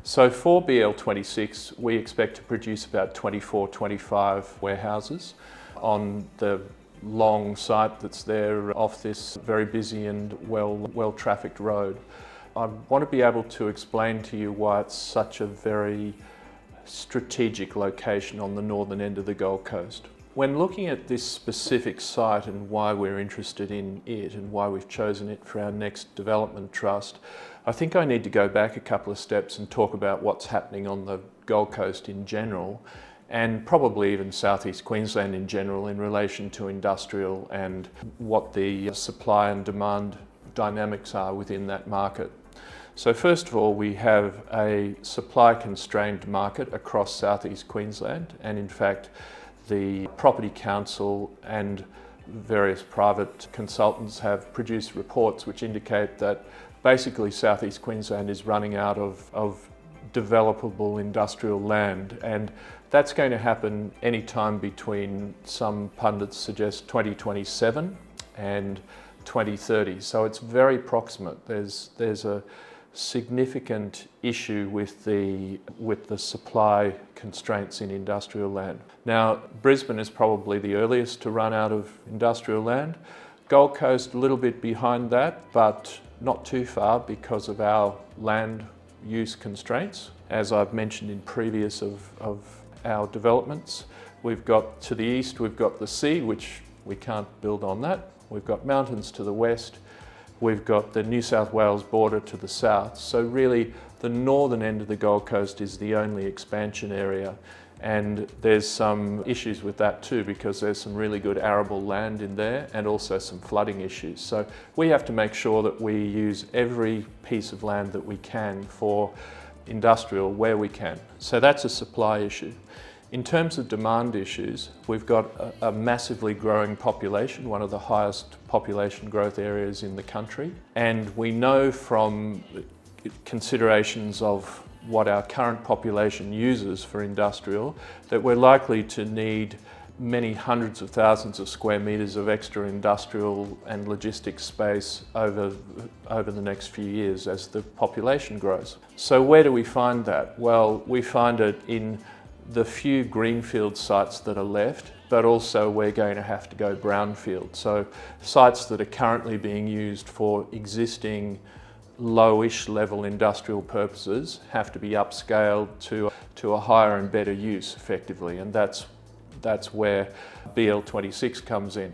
So for BL26, we expect to produce about 24, 25 warehouses on the long site that's there off this very busy and well-trafficked road. I want to be able to explain to you why it's such a very strategic location on the northern end of the Gold Coast. When looking at this specific site and why we're interested in it and why we've chosen it for our next development trust, I think I need to go back a couple of steps and talk about what's happening on the Gold Coast in general, and probably even southeast Queensland in general in relation to industrial and what the supply and demand dynamics are within that market. So first of all, we have a supply constrained market across southeast Queensland, and in fact the Property Council and various private consultants have produced reports which indicate that basically southeast Queensland is running out of developable industrial land, and that's going to happen any time between, some pundits suggest, 2027 and 2030. So it's very proximate. There's a significant issue with the supply constraints in industrial land. Now, Brisbane is probably the earliest to run out of industrial land. Gold Coast a little bit behind that, but not too far because of our land use constraints. As I've mentioned in previous of our developments, we've got to the east, we've got the sea, which we can't build on that. We've got mountains to the west. We've got the New South Wales border to the south. So really the northern end of the Gold Coast is the only expansion area. And there's some issues with that too, because there's some really good arable land in there and also some flooding issues. So we have to make sure that we use every piece of land that we can for industrial where we can. So that's a supply issue. In terms of demand issues, we've got a massively growing population, one of the highest population growth areas in the country. And we know from considerations of what our current population uses for industrial that we're likely to need many hundreds of thousands of square metres of extra industrial and logistics space over the next few years as the population grows. So where do we find that? Well, we find it in the few greenfield sites that are left, but also we're going to have to go brownfield. So sites that are currently being used for existing lowish level industrial purposes have to be upscaled to a higher and better use effectively, and that's where BL26 comes in.